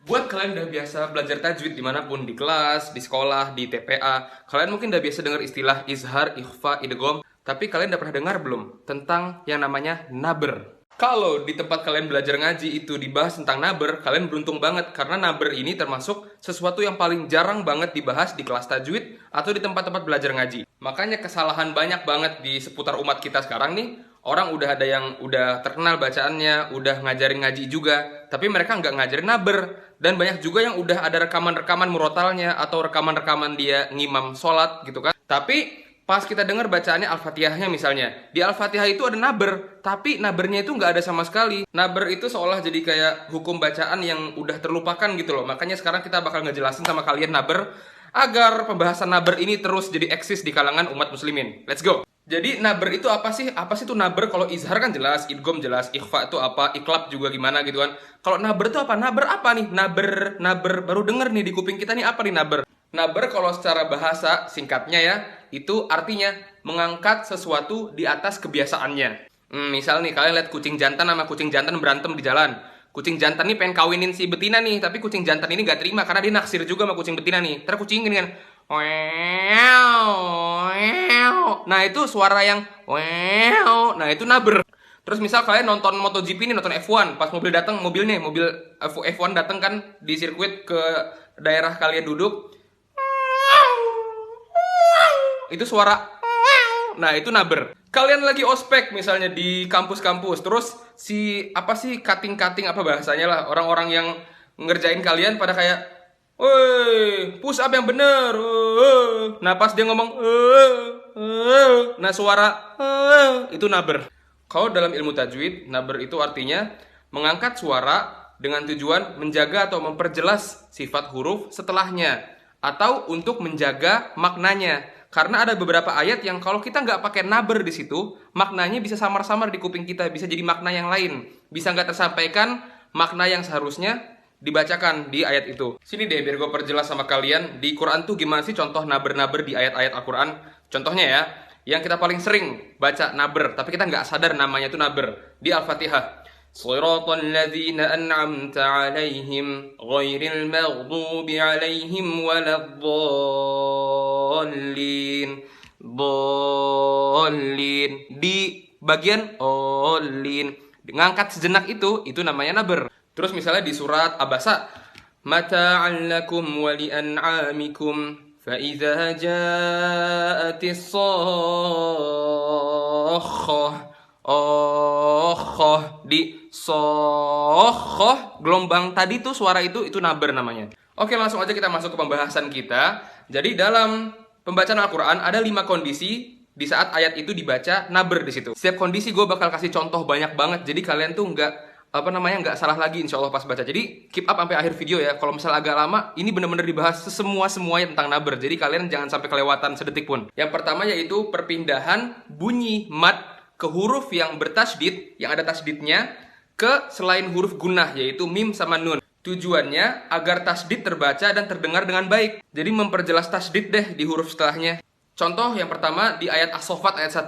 Buat kalian udah biasa belajar tajwid dimanapun, di kelas, di sekolah, di TPA, kalian mungkin udah biasa dengar istilah izhar, ikhfa, idgham, tapi kalian udah pernah dengar belum tentang yang namanya naber? Kalau di tempat kalian belajar ngaji itu dibahas tentang naber, kalian beruntung banget karena naber ini termasuk sesuatu yang paling jarang banget dibahas di kelas tajwid atau di tempat-tempat belajar ngaji. Makanya kesalahan banyak banget di seputar umat kita sekarang nih. Orang udah ada yang udah terkenal bacaannya, udah ngajarin ngaji juga, tapi mereka nggak ngajarin naber. Dan banyak juga yang udah ada rekaman-rekaman murotalnya atau rekaman-rekaman dia ngimam sholat gitu kan. Tapi pas kita dengar bacaannya Al-Fatihahnya misalnya, di Al-Fatihah itu ada naber, tapi nabernya itu nggak ada sama sekali. Naber itu seolah jadi kayak hukum bacaan yang udah terlupakan gitu loh. Makanya sekarang kita bakal ngejelasin sama kalian naber, agar pembahasan naber ini terus jadi eksis di kalangan umat muslimin. Let's go! Jadi naber itu apa sih? Apa sih itu naber? Kalau izhar kan jelas, idgham jelas, ikhfa itu apa, iklab juga gimana gitu kan. Kalau naber itu apa? Naber apa nih? Naber baru denger nih di kuping kita nih apa nih naber? Naber kalau secara bahasa singkatnya ya, itu artinya mengangkat sesuatu di atas kebiasaannya. Misal nih kalian lihat kucing jantan sama kucing jantan berantem di jalan. Kucing jantan nih pengen kawinin si betina nih, tapi kucing jantan ini gak terima karena dia naksir juga sama kucing betina nih. Terus kucing ini kan, nah itu suara yang nah itu naber. Terus misal kalian nonton MotoGP nih, nonton F1, pas mobil datang, mobil F1 datang kan di sirkuit ke daerah kalian duduk, itu suara, nah itu naber. Kalian lagi ospek misalnya di kampus-kampus, terus si apa sih cutting apa bahasanya lah, orang-orang yang ngerjain kalian pada kayak, woi, push up yang bener. Nah pas dia ngomong, nah suara itu naber. Kalau dalam ilmu tajwid, naber itu artinya mengangkat suara dengan tujuan menjaga atau memperjelas sifat huruf setelahnya, atau untuk menjaga maknanya. Karena ada beberapa ayat yang kalau kita nggak pakai naber di situ, maknanya bisa samar-samar di kuping kita, bisa jadi makna yang lain, bisa nggak tersampaikan makna yang seharusnya dibacakan di ayat itu. Sini deh biar gue perjelas sama kalian, di Quran tuh gimana sih contoh naber-naber di ayat-ayat Al-Quran. Contohnya ya, yang kita paling sering baca naber, tapi kita nggak sadar namanya itu naber, di Al-Fatihah. Shiratal ladzina an'amta 'alaihim ghairil maghdubi 'alaihim waladdallin. Di bagian olin ngangkat sejenak itu namanya naber. Terus misalnya di surat Abasa, mata'an lakum wa li'an'amikum fa idza ja'atis sakhah. Di sohoh gelombang tadi tuh suara itu naber namanya. Oke, langsung aja kita masuk ke pembahasan kita. Jadi dalam pembacaan Al-Quran ada 5 kondisi di saat ayat itu dibaca naber di situ. Setiap kondisi gue bakal kasih contoh banyak banget. Jadi kalian tuh nggak salah lagi insya Allah pas baca. Jadi keep up sampai akhir video ya. Kalau misalnya agak lama, ini bener-bener dibahas semuanya tentang naber. Jadi kalian jangan sampai kelewatan sedetik pun. Yang pertama yaitu perpindahan bunyi mad ke huruf yang bertasydid, yang ada tasydidnya, ke selain huruf gunnah, yaitu mim sama nun. Tujuannya agar tasydid terbaca dan terdengar dengan baik. Jadi memperjelas tasydid deh di huruf setelahnya. Contoh yang pertama di ayat As-Saffat ayat 1.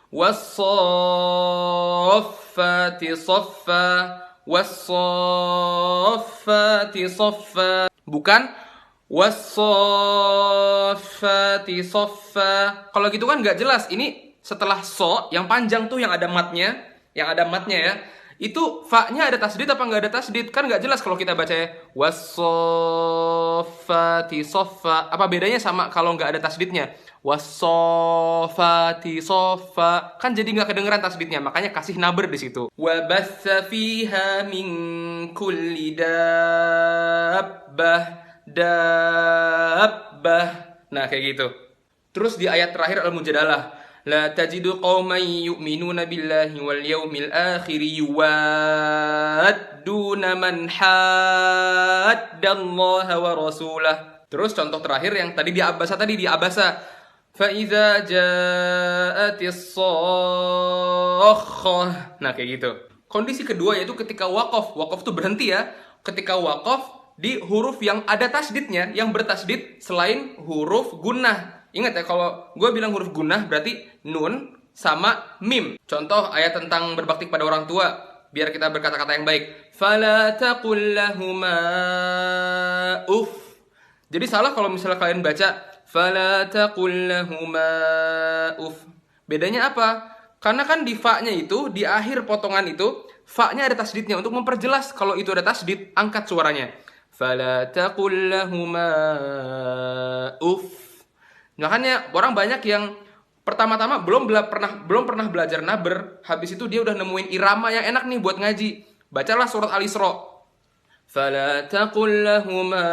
Was-saffati saffa, was-saffati saffa. Bukan was-saffati saffa. Kalau gitu kan nggak jelas. Ini setelah so yang panjang tuh yang ada matnya ya, itu fa-nya ada tasdid apa nggak ada tasdid, kan nggak jelas kalau kita baca was-saffati saffa. Apa bedanya sama kalau nggak ada tasdidnya? Was-saffati saffa, kan jadi nggak kedengeran tasdidnya, makanya kasih naber di situ. Wa batsa fiha min kulli dabbah. Nah kayak gitu. Terus di ayat terakhir Al-Mujadalah, la tajidu qauman yu'minuna billahi wal yawmil akhir yuwadduna man haddallaha wa rasulah. Terus contoh terakhir yang tadi di Abasa fa idza ja'atis sakhah. Nah kayak gitu. Kondisi kedua yaitu ketika waqaf. Waqaf tuh berhenti ya. Ketika waqaf di huruf yang ada tasdidnya, yang bertasdid selain huruf gunnah. Ingat ya, kalau gue bilang huruf gunnah berarti nun sama mim. Contoh ayat tentang berbakti kepada orang tua. biar kita berkata-kata yang baik. Fala taqul lahuma uff. Jadi salah kalau misalnya kalian baca fala taqul lahuma uff. Bedanya apa? Karena kan di fa-nya itu, di akhir potongan itu, fa-nya ada tasdidnya. Untuk memperjelas kalau itu ada tasdid, angkat suaranya. Fala taqul lahuma uff. Makanya orang banyak yang pertama-tama belum pernah belajar naber, habis itu dia udah nemuin irama yang enak nih buat ngaji. Bacalah surat Al-Isra. Fala taqul lahuma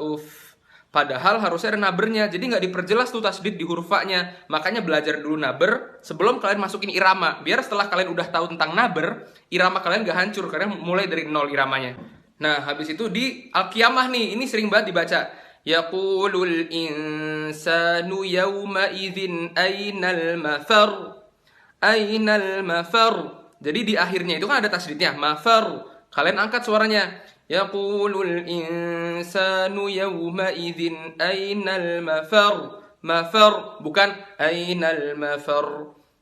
uff. Padahal harusnya ada nabernya, jadi nggak diperjelas tuh tasdid di huruf fa-nya. Makanya belajar dulu naber sebelum kalian masukin irama. Biar setelah kalian udah tahu tentang naber, irama kalian nggak hancur karena mulai dari nol iramanya. Nah, habis itu di Al-Qiyamah nih, ini sering banget dibaca. Yaqulul insanu yawma idzin ainal mafar. Ainal mafar. Jadi di akhirnya itu kan ada tasdidnya, mafar. Kalian angkat suaranya. Yaqulul insanu yawma idzin ainal mafar. Mafar bukan ainal mafar.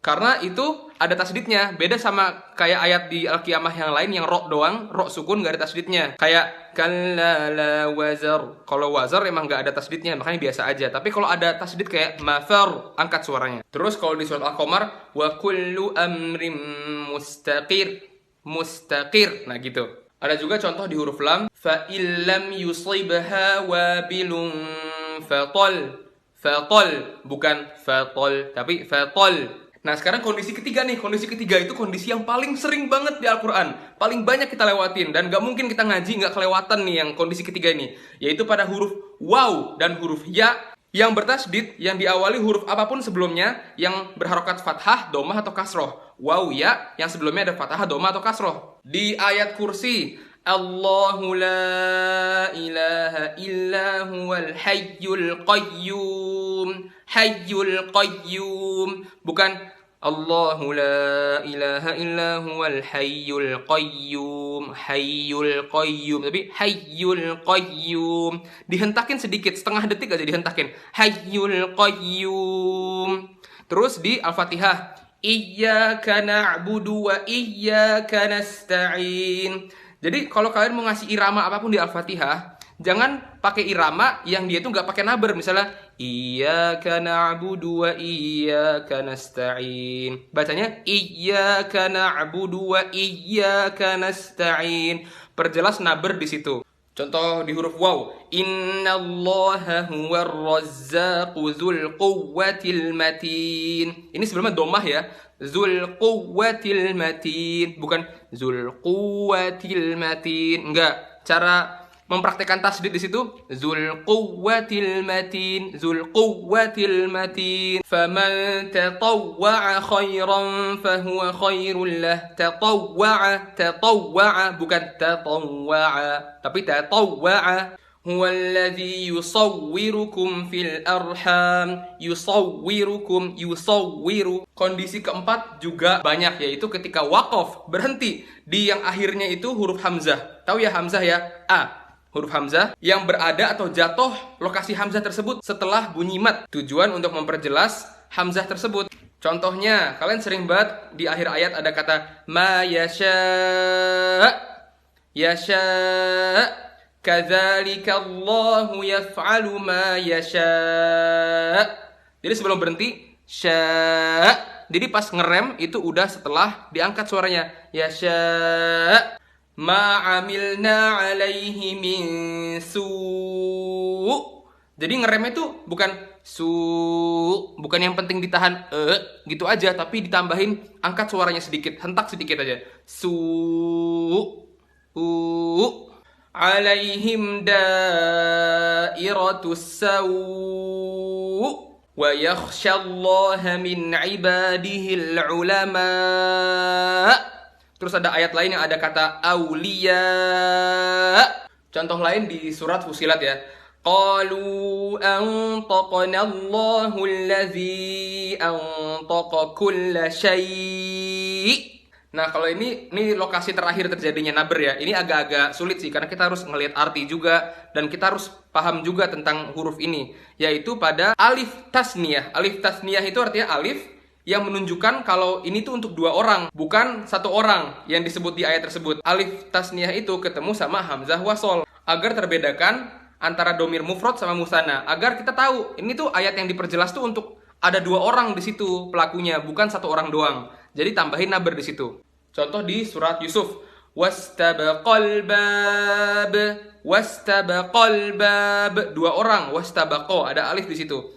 Karena itu ada tasdidnya. Beda sama kayak ayat di Al-Qiyamah yang lain yang ro doang, ro sukun gak ada tasdidnya. Kayak kalla la wazar. Kalau wazar emang gak ada tasdidnya, makanya biasa aja. Tapi kalau ada tasdid kayak mafar, angkat suaranya. Terus kalau di surat Al-Qamar, wa kullu amrim mustaqir. Mustaqir. Nah gitu. Ada juga contoh di huruf lam. Fa illam yusibha wabilun fatol. Fatol. Bukan fatol, tapi fatol. Nah sekarang kondisi ketiga nih. Kondisi ketiga itu kondisi yang paling sering banget di Al-Quran. Paling banyak kita lewatin. Dan gak mungkin kita ngaji gak kelewatan nih yang kondisi ketiga ini. Yaitu pada huruf waw dan huruf ya yang bertasdid, yang diawali huruf apapun sebelumnya yang berharokat fathah, domah atau kasroh. Waw ya yang sebelumnya ada fathah, domah atau kasroh. Di ayat kursi, Allahu la ilaha illa huwal hayyul qayyum. Hayyul qayyum. Bukan Allahu la ilaha illa huwal hayyul qayyum. Hayyul qayyum. Tapi hayyul qayyum. Dihentakin sedikit, setengah detik aja dihentakin. Hayyul qayyum. Terus di Al-Fatihah, Iyyaka na'budu wa iyyaka nasta'in. Jadi kalau kalian mau ngasih irama apapun di Al-Fatihah, jangan pakai irama yang dia itu nggak pakai naber. Misalnya Iyyaka na'budu wa iyyaka nasta'in. Bacanya Iyyaka na'budu wa iyyaka nasta'in. Perjelas naber di situ. Contoh di huruf waw, Innallaha huwar razzaqu dzul quwwatil matin. Ini sebelumnya domah ya. Dzul quwwatil matin, bukan dzul quwwatil matin. Enggak. Cara mempraktekkan tasdid di situ, dzul quwwatil matin, dzul quwwatil matin. Faman tatawwa'a khairan fahuwa khairul lah. Tatawwa'a, bukan tatawwa'a, tapi tatawwa'a. Huwallazi yusawwirukum fil arham. Yusawwiru. Kondisi keempat juga banyak, yaitu ketika waqaf, berhenti di yang akhirnya itu huruf hamzah. Tahu ya hamzah ya? A. Huruf hamzah yang berada atau jatuh lokasi hamzah tersebut setelah bunyi mat. Tujuan untuk memperjelas hamzah tersebut. Contohnya, kalian sering banget di akhir ayat ada kata ma yasha. Yasha. Kadzalika Allahu yaf'alu ma yasha. Jadi sebelum berhenti sya. Jadi pas ngerem itu udah setelah diangkat suaranya. Yasha. Ma amilna alaihi min su'. Jadi ngeremnya itu bukan bukan yang penting ditahan gitu aja, tapi ditambahin angkat suaranya sedikit, hentak sedikit aja. Alaihim dairatus sawu wa yakhshallaha min ibadihil ulama. Terus ada ayat lain yang ada kata aulia. Contoh lain di surat Fussilat ya. Qalu antaqana Allahu allazi antaqa kulla syai'. Nah, kalau ini lokasi terakhir terjadinya naber ya. Ini agak-agak sulit sih karena kita harus ngelihat arti juga dan kita harus paham juga tentang huruf ini, yaitu pada alif tasniyah. Alif tasniyah itu artinya alif yang menunjukkan kalau ini tuh untuk dua orang, bukan satu orang yang disebut di ayat tersebut. Alif tasniyah itu ketemu sama hamzah wasol agar terbedakan antara domir mufrad sama musanna, agar kita tahu ini tuh ayat yang diperjelas tuh untuk ada dua orang di situ pelakunya, bukan satu orang doang. Jadi tambahin naber di situ. Contoh di surat Yusuf, wastabaqal bab, wastabaqal bab, dua orang, wastabaqo, ada alif di situ.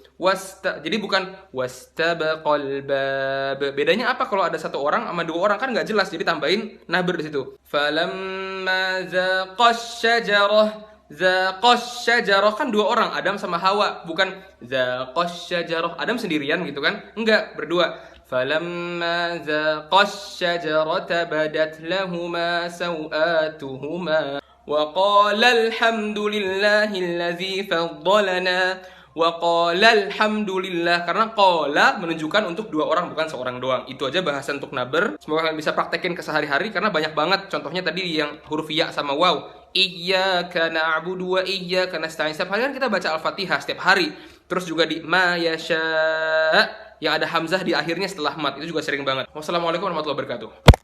Jadi bukan wastabaqal bab. Bedanya apa kalau ada satu orang sama dua orang, kan nggak jelas, jadi tambahin naber di situ. Falamma zaqash syajarah, zaqash syajarah kan dua orang, Adam sama Hawa, bukan zaqash syajarah Adam sendirian gitu kan, enggak, berdua. Falamma zaqash syajarata badat lahuma sawatuhuma wa qala alhamdulillahilladzi faddalana. Wa qala alhamdulillah, karena qala menunjukkan untuk dua orang, bukan seorang doang. Itu aja bahasan untuk naber. Semoga kalian bisa praktekin ke sehari-hari karena banyak banget. Contohnya tadi yang huruf ya sama waw. Iyyaka na'budu wa iyyaka nasta'in. Setiap hari kan kita baca Al-Fatihah setiap hari. Terus juga di ma yasha yang ada hamzah di akhirnya setelah mat. Itu juga sering banget. Wassalamualaikum warahmatullahi wabarakatuh.